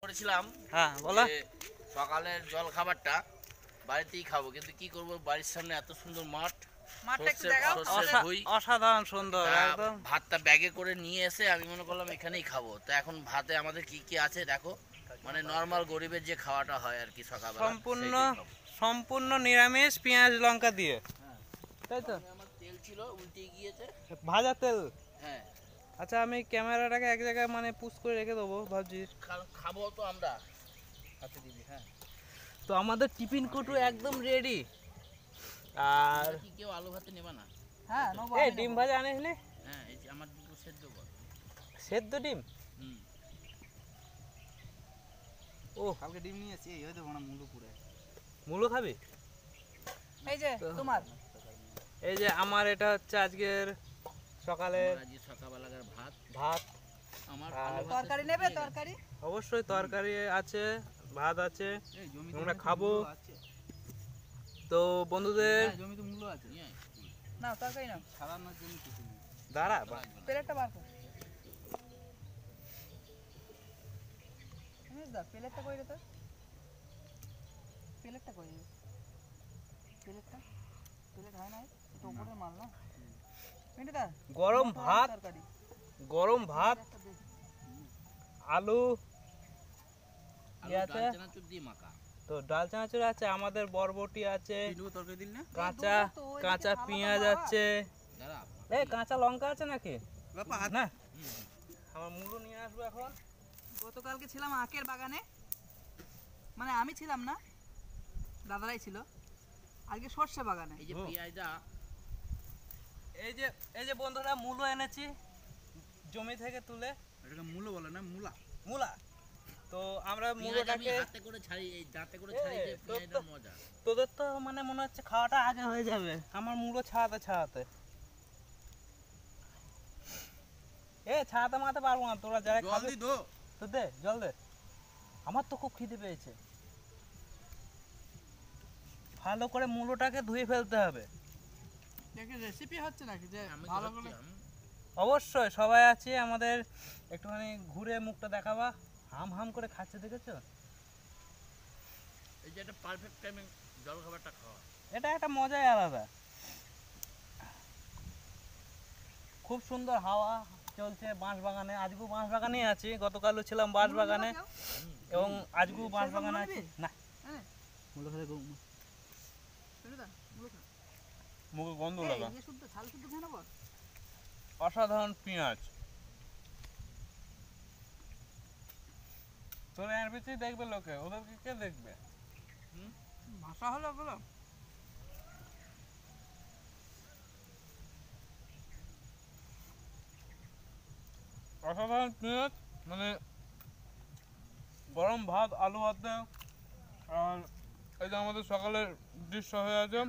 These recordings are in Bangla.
করেছিলাম হ্যাঁ বলো। সকালের জল খাবারটা বাড়িতেই খাবো, কিন্তু কি করব, বাড়ির সামনে এত সুন্দর মাঠটা একটু দেখাও অসাধারণ সুন্দর একদম। ভাতটা ব্যাগে করে নিয়ে এসে আমি মনে করলাম এখানেই খাবো। তো এখন ভাতে আমাদের কি কি আছে দেখো, মানে নর্মাল গরিবের যে খাওয়াটা হয় আর কি সকালবেলা, সম্পূর্ণ সম্পূর্ণ নিরামিষ, পেঁয়াজ লঙ্কা দিয়ে, তাই তো? আমার তেল ছিল উল্টে গিয়েছে, ভাজা তেল। হ্যাঁ। আচ্ছা, আমি ক্যামেরাটাকে এক জায়গায় মানে পুশ করে রেখে দেবো ভাবছি। খাবো তো আমরা হাতে দিবি। হ্যাঁ, তো আমাদের টিফিন কোটু একদম রেডি। আর কি কেউ আলু ভাতে নেবা না? হ্যাঁ এই ডিম ভাজা আনিসনি? হ্যাঁ, এই যে আমার দুটো সেদ্ধ কর। সেদ্ধ ডিম? হুম। ও কালকে ডিম নিয়ে এসেছি, এই হয়তো না মুলো পুরে। মুলো খাবি? এই যে তোমার, এই যে আমার এটা হচ্ছে আজকের সকালের আজকে সকালবেলাকার ভাত। ভাত। আমার তরকারি নেবে? তরকারি অবশ্যই তরকারি আছে, ভাত আছে, আমরা খাবো। তো বন্ধুদের জমিতে মূল্য আছে না, তরকারি না, ছাড়ানোর জন্য কিছু নেই। দাঁড়া, প্লেটটা বার কর। প্লেটটা কই রে তোর? প্লেটটা কই রে? প্লেট হয় না, এটা উপরে মাল না। মিন্টুদা, গরম ভাত, তরকারি গরম ভাত, আলু আছে, চানাচুর দিয়ে মাখা। তো ডাল চানাচুর আছে, আমাদের বরবটি আছে, তরকারি দিল না, কাঁচা কাঁচা পেঁয়াজ আছে, দাঁড়া, এই কাঁচা লঙ্কা আছে নাকি বাবা না? আমার মুলো নিয়ে আসবো এখন। গতকালকে ছিলাম আখের বাগানে, মানে আমি ছিলাম না, দাদারাই ছিল। আজকে সর্ষে বাগানে। এই যে পেঁয়াজটা, এই যে বন্ধুরা মুলো এনেছি জমি থেকে তুলে। এটাকে মূলো বলে না, মূলা। মূলা। তো আমরা আমি মুলোটাকে হাতে করে ছাড়ি, এই দাঁতে করে ছাড়ি, যে পেঁয়াজটার মজা। তোদের তো মানে মনে হচ্ছে খাওয়াটা আগে হয়ে যাবে, আমার মুলো ছাড়াতে ছাড়াতে ছাড়াতে মারতে পারবো না। তোরা যারা খাবি তো দে, জল দে, আমার তো খুব খিদে পেয়েছে। ভালো করে মুলোটাকে ধুয়ে ফেলতে হবে। দেখি রেসিপি হচ্ছে নাকি যে আমি ভালো করে। অবশ্যই সবাই আছে আমাদের, একটুখানি ঘুরে মুখটা দেখাবা। হাম হাম করে খাচ্ছে, দেখেছো? এই যে একটা পারফেক্ট টাইমিং জল খাবারটা খাওয়া, এটা একটা মজাই আলাদা। খুব সুন্দর হাওয়া চলছে বাঁশ বাগানে। আজকেও বাঁশ বাগানেই আছি, গতকালও ছিলাম বাঁশ বাগানে এবং আজকেও বাঁশ বাগানে আছি। না, মূলো খেতে মুখে গন্ধ লাগা। ছাল শুদ্ধ খেয়ে নেবো। অসাধারণ পেঁয়াজ। তোর এর ভিতরেই দেখবে লোকে, ওদেরকে কে দেখবে? ভাষা হলো ওগুলো। অসাধারণ পেঁয়াজ, মানে গরম ভাত, আলু ভাতে, আর এই যে আমাদের সকালের দৃশ্য হয়ে আছে,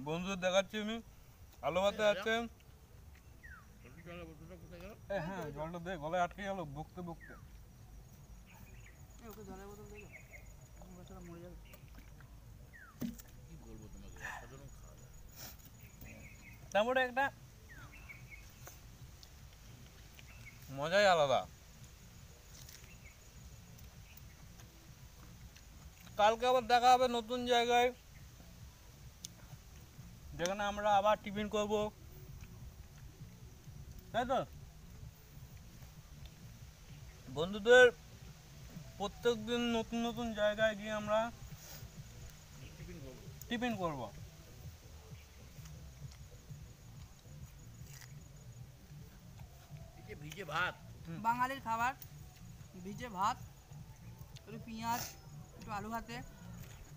বন্ধুদের দেখাচ্ছি আমি। আলু ভাতে আছে, হ্যাঁ জলটা দে, গলায় আটকে গেল বকতে বকতে। ওকে জলের বোতল দিল, বেচারা মরে যাবে। কি বলবো তোমাকে, অসাধারণ খাওয়া যায়। তারপরে একটা মজাই আলাদা। কালকে আবার দেখা হবে নতুন জায়গায়, যেখানে আমরা আবার টিফিন করব, তাই তো? বন্ধুদের প্রত্যেকদিন নতুন নতুন জায়গায় গিয়ে আমরা টিফিন করব। এই যে ভিজে ভাত, বাঙালির খাবার, ভিজে ভাত, একটু পেঁয়াজ, একটু আলু ভাতে,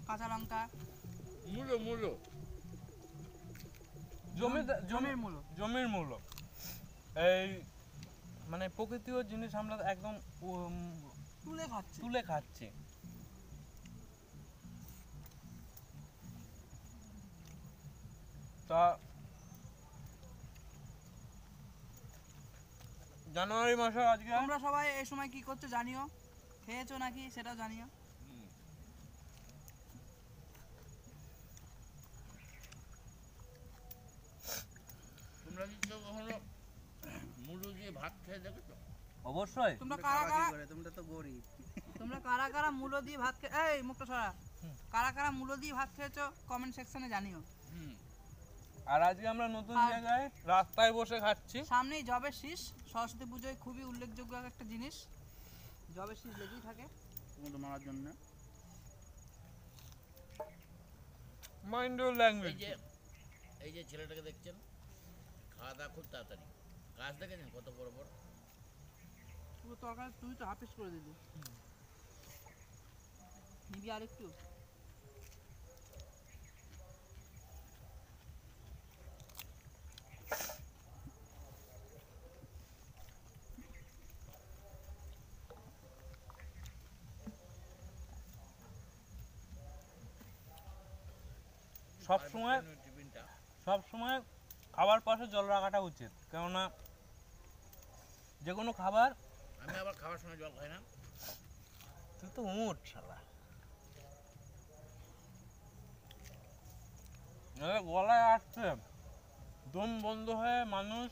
কাঁচা লঙ্কা, মূলো মূলো জমির মূল্য, জমির মূল্য। এই মানে প্রকৃতির জিনিস আমরা একদম তুলে খাচ্ছি। তা জানুয়ারি মাসে আজকে তোমরা সবাই এই সময় কি করছো জানিও, খেয়েছো নাকি সেটাও জানিও। তোমরা কি কেউ কখনো মূলো দিয়ে ভাত খেয়ে দেখেছো? অবশ্যই। তোমরা কারা কারা, তোমরা তো গরিব। কারা কারা মূলো দিয়ে ভাত এই মুখটা সরা, কারা কারা মূলো দিয়ে ভাত খেয়েছো কমেন্ট সেকশনে জানিও। হুম। আর আজকে আমরা নতুন আর- জায়গায় রাস্তায় বসে খাচ্ছি। সামনেই জবের শীষ, সরস্বতী পুজোয় খুবই উল্লেখযোগ্য একটা জিনিস, জবের শীষ লেগেই থাকে। তোমাকে মারার জন্য মাইন্ড ইউর ল্যাঙ্গুয়েজ। এই যে ছেলেটাকে দেখছেন, খাওয়া দাওয়া খুব তাড়াতাড়ি। গাছ দেখেছেন কত বড় বড়? পুরো তরকারি তুই তো হাফিস করে দিলি। নিবি আর একটু? সব সময় টিফিনটা সব সময় খাবার পাশে জল রাখাটা উচিত, কেননা যে কোনো খাবার। আমি আবার খাওয়ার সময় জল খাই না। তুই তো উঠ শালা, গলায় আসছে, দম বন্ধ হয়ে মানুষ।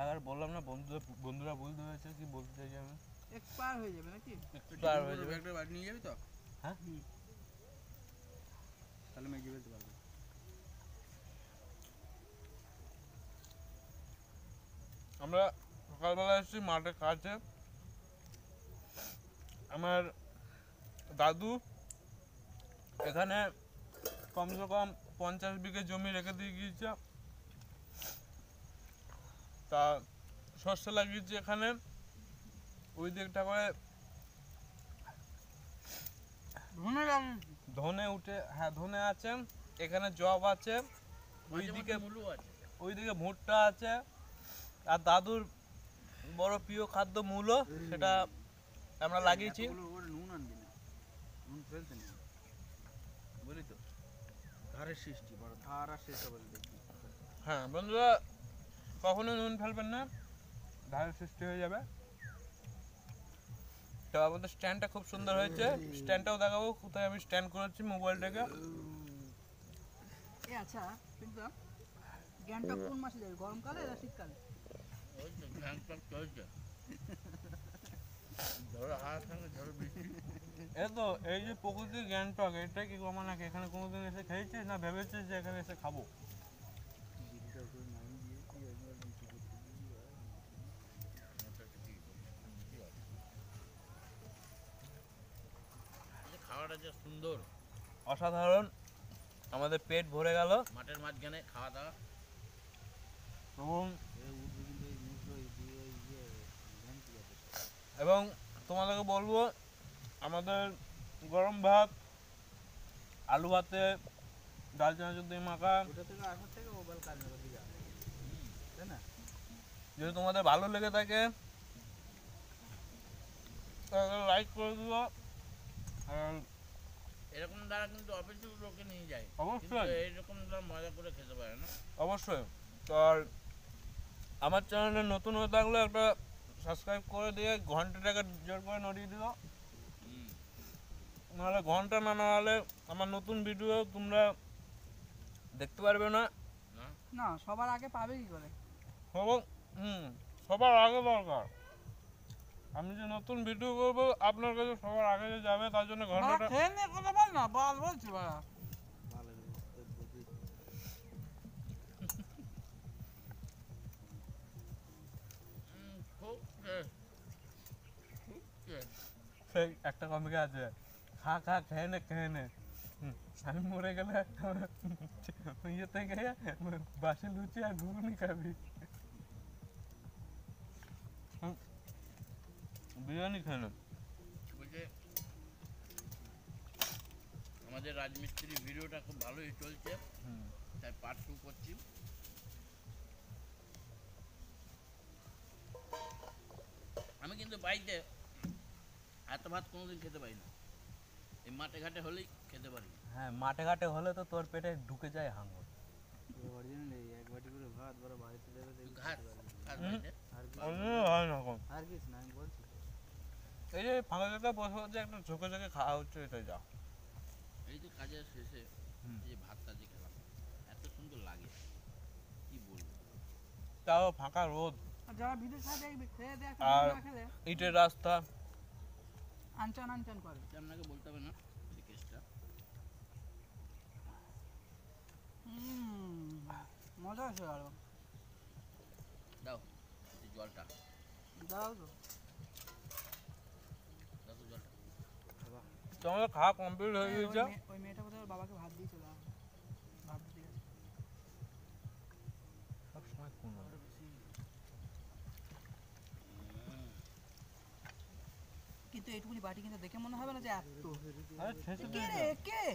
আর বললাম না বন্ধুরা বুঝতে পেরেছে কি বলতে চাইছি আমি। এক্সপায়ার হয়ে যাবে নাকি? Expire হয়ে যাবে। ব্যাগটা বাড়ি নিয়ে যাবি তো? হ্যাঁ? তাহলে ম্যাগি ফেলতে পারবো। আমরা সকালবেলা এসেছি মাঠে কাজে। আমার দাদু এখানে কমসে কম 50 বিঘে জমি রেখে দিয়ে গিয়েছে, তা শস্য লাগিয়েছে এখানে। ওই দিকটা করে ধনে লাগিয়েছি। ধনে উঠে, হ্যাঁ ধনে আছে, এখানে জব আছে, ওইদিকে মূল্য আছে। ওইদিকে ভুট্টা আছে, আর দাদুর বড় প্রিয় খাদ্য মূলো, সেটা আমরা লাগিয়েছি। এতগুলো ওর নুন আনবি না, নুন ফেলতে নেই, বলি তো ধারের সৃষ্টি বড় ধার আর শেষ হবে দেখবি। হ্যাঁ বন্ধুরা, কখনো নুন ফেলবেন না, ধারের সৃষ্টি হয়ে যাবে। তো আমাদের স্ট্যান্ডটা খুব সুন্দর হয়েছে, স্ট্যান্ডটাও দেখাবো কোথায় আমি স্ট্যান্ড করেছি মোবাইলটাকে। এ আচ্ছা, কিন্তু গ্যাংটক কোন মাসে যাবে, গরমকালে না শীতকালে? ওই তো গ্যাংটক চলছে। ঝড় হাওয়ার সঙ্গে ঝড় বৃষ্টি। এই তো এই যে প্রকৃতির গ্যাংটক, এটা কি কমা নাকি এখানে কোনোদিন এসে খেয়েছিস না ভেবেছিস যে এখানে এসে খাবো? এই যে খাওয়াটা যে সুন্দর, অসাধারণ, আমাদের পেট ভরে গেল। মাঠের মাঝখানে খাওয়া দাওয়া। এবং এবং তোমাদেরকে বলবো, আমাদের গরম ভাত, আলু ভাতে ডাল চানাচুর দিয়ে মাখা, ওটা থেকে আসার থেকে মোবাইল কাজ নেবার দিকে আসে, তাই না? যদি তোমাদের ভালো লেগে থাকে তাহলে লাইক করে দিও। আর এরকম দ্বারা কিন্তু অফিসের লোকে নিয়ে যায়, কিন্তু অবশ্যই এইরকম দ্বারা মজা করে খেতে পারে না। অবশ্যই। তো আর আমার চ্যানেলে নতুন হয়ে থাকলে একটা সাবস্ক্রাইব করে দিয়ে ঘন্টাটাকে জোর করে নড়িয়ে দিও, নাহলে ঘন্টা না নাহলে আমার নতুন ভিডিও তোমরা দেখতে পারবে না। না না, সবার আগে পাবে কি করে? এবং সবার আগে দরকার, আমি যে নতুন ভিডিও করবো আপনার কাছে সবার আগে যে যাবে, তার জন্য ঘন্টাটা। খেয়ে নিয়ে কথা বল না, বল বলছি বাড়া। ভালো খুব খুব সেই একটা কমিকে আছে, খা খা খেয়ে নে খেয়ে নে, আমি মরে গেলে একটা ইয়ে থেকে বাসে লুচি আর ঘুগনি খাবি, বিরিয়ানি খেয়ে নে। বলছে আমাদের রাজমিস্ত্রি ভিডিওটা খুব ভালোই চলছে, তাই পার্ট 2 করছি। আমি কিন্তু বাড়িতে এত ভাত কোনোদিন খেতে পারি না, এই মাঠে ঘাটে হলেই খেতে পারি। হ্যাঁ মাঠে ঘাটে হলে তো তোর পেটে ঢুকে যায় হাঙর। অরিজিনাল এক বাটি করে ভাত বড় বাড়িতে দেবে তুই দেখবি ঘাট খেতে পারবি। ঘাট বাড়িতে আর কি অন্য হয় না এখন। আর কিছু না, আমি বলছি তো। এই যে ফাঁকা জায়গায় বসে বসে একটা ঝোঁকে ঝোঁকে খাওয়া হচ্ছে, এটাই যা। এই যে কাজের শেষে এই যে ভাতটা যে খেলাম এত সুন্দর লাগে কি বলবো। তাও ফাঁকা রোদ, আর যারা বিদেশ খায় দেখবে খেয়ে দেখ আর না খেলে ইটের রাস্তা। আনচান আনচান করে। আপনাকে বলতে হবে না এই কেসটা। মজা আছে আরো। দাও এই জলটা, দাও তো। দাও তো জলটা। তোমাদের খাওয়া কমপ্লিট হয়ে ওই গেছে? ওই মেয়েটা বোধহয় ওর বাবাকে ভাত দিয়ে চলে আসে। ভাত দিতে গেছে। সব সময় কোনো কিন্তু এইটুকুনি বাটি কিন্তু দেখে মনে হবে না যে এত। আরে শেষে কে দিয়ে রে দাও। কে?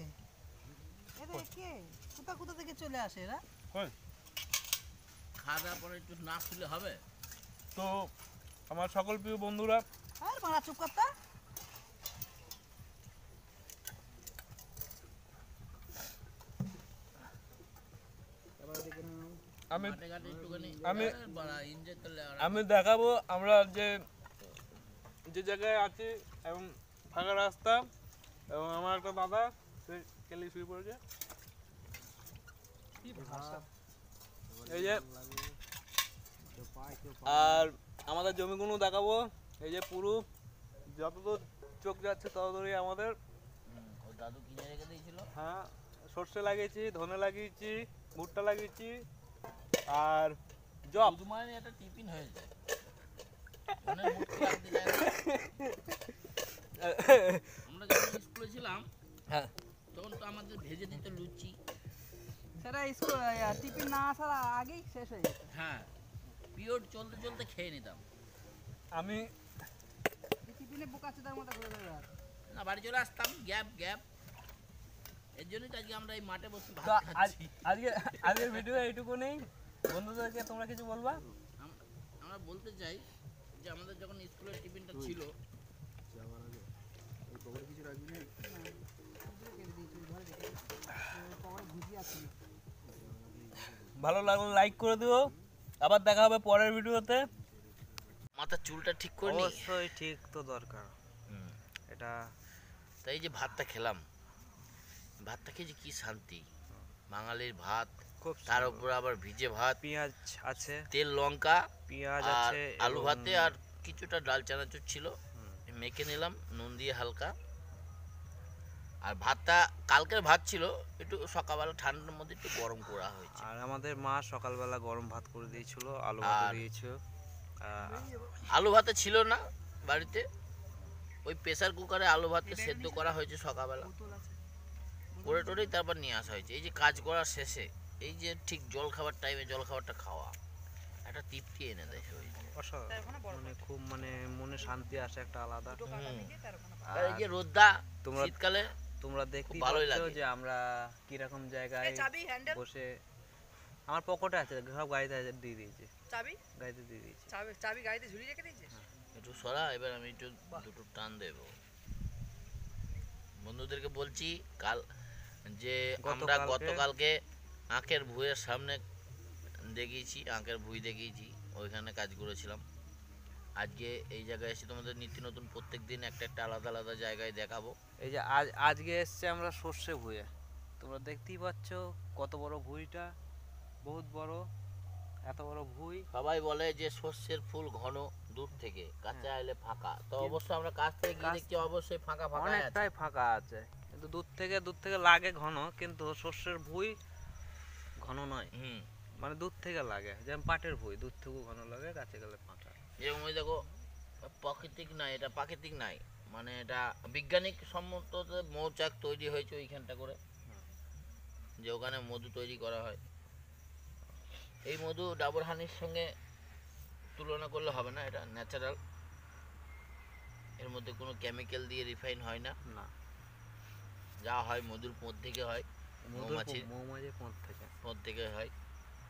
এরে কে? কোথা কোথা থেকে চলে আসে এরা? কই? খাওয়া দাওয়ার পরে একটু না শুলে হবে? তো আমার সকল প্রিয় বন্ধুরা, আর মারা চুপ করতা। আমি মাঠে ঘাটে একটুখানি আমি- বাড়া এনজয় করলে আর আমি দেখাবো আমরা যে যে জায়গায় আছি এবং ফাঁকা রাস্তা, এবং আমার একটা দাদা সে কেলি শুয়ে পড়েছে। এই যে আর আমাদের জমিগুলো দেখাবো। এই যে পুরো যতদূর চোখ যাচ্ছে ততদূরই আমাদের। ওর দাদু কিনে রেখে দিয়েছিল। হ্যাঁ, সর্ষে লাগিয়েছি, ধনে লাগিয়েছি, ভুট্টা লাগিয়েছি আর জব। শুধু মানে একটা টিফিন হয়ে যায়। মনে মুটকি লাগতে যায় না। আমরা যখন স্কুলে ছিলাম হ্যাঁ, তখন তো আমাদের ভেজে দিত লুচি। সেটা স্কুল টিফিন না আসার আগেই শেষ হয়ে যেত। হ্যাঁ, পিরিয়ড চলতে চলতে খেয়ে নিতাম। আমি টিফিনে বোকাচোদার মতো ঘুরে ঘুরে বেড়াতো। না বাড়ি চলে আসতাম গ্যাপ গ্যাপ। এর জন্যই তো আজকে আমরা এই মাঠে বসে ভাত তো খাচ্ছি। আজকের ভিডিও এইটুকু নেই। বন্ধুদেরকে তোমরা কিছু বলবা? আমরা বলতে চাই যে আমাদের যখন স্কুলের টিফিনটা ছিল, কেটে দিয়েছি, ঘরে রেখে দিয়েছি। পরে ভুজিয়া ছিল। ভালো লাগলে লাইক করে দিও। আবার দেখা হবে পরের ভিডিওতে। মাথার চুলটা ঠিক করে নি। অবশ্যই ঠিক তো দরকার হুম। এটা। তাই যে ভাতটা খেলাম, ভাতটা খেয়ে যে কি শান্তি। বাঙালির ভাত, খুব তার সুন্দর। উপর আবার ভিজে ভাত, পেঁয়াজ আছে, তেল লঙ্কা পেঁয়াজ আর আছে, আলু এবং ভাতে আর কিছুটা ডাল চানাচুর ছিল, মেখে নিলাম নুন দিয়ে হালকা। আর ভাতটা কালকের ভাত ছিল, একটু সকালবেলা ঠান্ডার মধ্যে একটু গরম করা হয়েছে। আর আমাদের মা সকালবেলা গরম ভাত করে দিয়েছিল, আলু ভাত আর- দিয়েছিল। আলু ভাতে ছিল না বাড়িতে, ওই প্রেসার কুকারে আলু ভাতে সেদ্ধ করা হয়েছে সকালবেলা, বোতল আছে। করে টোরেই তারপর নিয়ে আসা হয়েছে। এই যে কাজ করার শেষে এই যে ঠিক জল খাবার টাইমে জল খাবারটা খাওয়া একটা তৃপ্তি এনে দেয় শরীরে। মানে খুব মানে মনে শান্তি আসে একটা আলাদা। আর এই যে রোদ্দা তোমরা- শীতকালে তোমরা দেখতেই ভালোই পাচ্ছ লাগে। যে আমরা কিরকম জায়গায় চাবি হ্যান্ডেল বসে। আমার পকেটে আছে, সব গাড়িতে দিয়ে দিয়েছে, চাবি গাড়িতে দিয়ে দিয়েছে। চাবি গাড়িতে ঝুলিয়ে রেখে দিয়েছিস? একটু সরা, এবার আমি একটু দুটো টান দেব। বন্ধুদেরকে বলছি কাল যে আমরা গতকালকে আঁকের ভুঁইয়ের সামনে দেখিয়েছি, আঁকের ভুঁই দেখিয়েছি, ওইখানে কাজ করেছিলাম। আজকে এই জায়গায় এসে তোমাদের নিত্য নতুন প্রত্যেক দিন একটা একটা আলাদা আলাদা জায়গায় দেখাবো। এই যে আজকে এসছে আমরা সর্ষে ভুঁয়ে। তোমরা দেখতেই পাচ্ছ কত বড় ভুঁইটা, বহুত বড়, এত বড় ভুঁই। সবাই বলে যে শস্যের ফুল ঘন দূর থেকে, কাছে আইলে ফাঁকা। তো অবশ্যই আমরা কাছ থেকে গিয়ে কাছ- দেখছি অবশ্যই ফাঁকা ফাঁকা আছে। অনেকটাই ফাঁকা আছে, কিন্তু দূর থেকে লাগে ঘন, কিন্তু সর্ষের ভুঁই ঘন নয়। হুম, মানে দূর থেকে লাগে, যেমন পাটের ভুঁই দূর থেকেও ঘন লাগে, কাছে গেলে ফাঁকা। যেমন ওই দেখো প্রাকৃতিক নাই, এটা প্রাকৃতিক নাই, মানে এটা বিজ্ঞানিক সম্মত মৌচাক তৈরি হয়েছে ওইখানটা করে, যে ওখানে মধু তৈরি করা হয়। এই মধু ডাবর হানির সঙ্গে তুলনা করলে হবে না, এটা ন্যাচারাল। এর মধ্যে কোনো কেমিক্যাল দিয়ে রিফাইন হয় না, না, যা হয় মধুর পথ থেকে হয়, মৌমাছির মৌমাছির পোঁত থেকে, পথ থেকে হয়।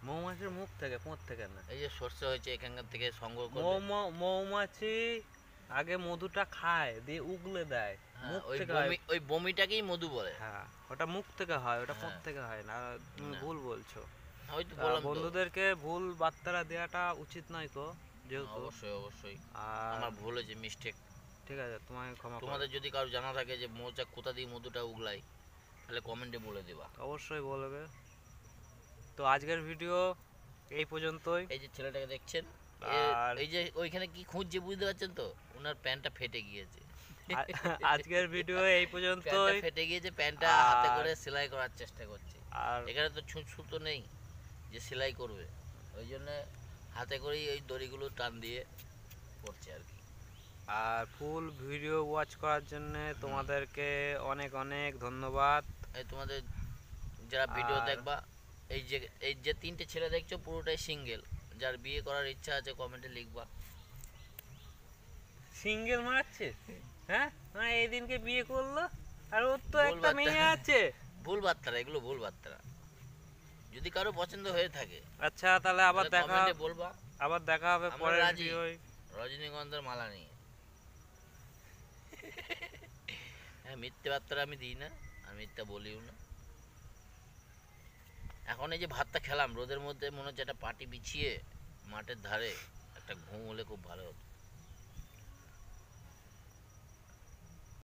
মৌমাছির মুখ থেকে, পোঁত থেকে না। এই যে সর্ষে হয়েছে এখানকার থেকে সংগ্রহ করে। মৌমাছি আগে মধুটা খায়, দিয়ে উগলে দেয়, মুখ ওই থেকে হয়। ওই বমিটাকেই মধু বলে। হ্যাঁ, ওটা মুখ থেকে হয়, ওটা পোঁত হ্যাঁ। থেকে হয় না। তুমি না। ভুল বলছো। ওই তো বললাম তো। বন্ধুদেরকে ভুল বার্তাটা দেওয়াটা উচিত নয় তো, যেহেতু। অবশ্যই অবশ্যই আর আমার ভুল হয়েছে, মিস্টেক। ঠিক আছে, তোমাকে ক্ষমা করো। তোমাদের যদি কারো জানা থাকে যে মৌচাক কোথা দিয়ে মধুটা উগলায়, তাহলে কমেন্টে বলে দেবা। অবশ্যই বলবে। তো আজকের ভিডিও এই পর্যন্তই। এই যে ছেলেটাকে দেখছেন, আর এই যে ওইখানে কি খুঁজছে বুঝতে পারছেন তো, ওনার প্যান্টটা ফেটে গিয়েছে। আজকের ভিডিও এই প্যান্টটা পর্যন্তই। ফেটে গিয়েছে, প্যান্টটা হাতে করে সেলাই করার চেষ্টা করছে। আর এখানে তো সুতো নেই যে সেলাই করবে, ওই জন্য হাতে করেই ওই দড়িগুলো টান দিয়ে করছে আর কি। আর ফুল ভিডিও ওয়াচ করার জন্য তোমাদেরকে অনেক অনেক ধন্যবাদ। এই তোমাদের যারা ভিডিও আর- দেখবা, এই যে 3টে ছেলে দেখছো পুরোটাই সিঙ্গেল, যার বিয়ে করার ইচ্ছা আছে কমেন্টে লিখবা। সিঙ্গেল মারছে, হ্যাঁ মানে এই দিনকে বিয়ে করলো আর ওর তো ভুল একটা বার্তা। মেয়ে আছে। ভুল বার্তারা এগুলো, ভুল বার্তারা। যদি কারো পছন্দ হয়ে থাকে আচ্ছা তাহলে আবার তাহলে দেখা কমেন্টে বলবা। আবার দেখা হবে আমরা পরের রাজি। ভিডিওয়। রজনীগন্ধার মালা নিয়ে। হ্যাঁ, মিথ্যে বার্তারা আমি দিই না, আমি মিথ্যা বলিও না। এখন এই যে ভাতটা খেলাম রোদের মধ্যে, মনে হচ্ছে একটা পাটি বিছিয়ে মাঠের ধারে একটা ঘুম হলে খুব ভালো হতো।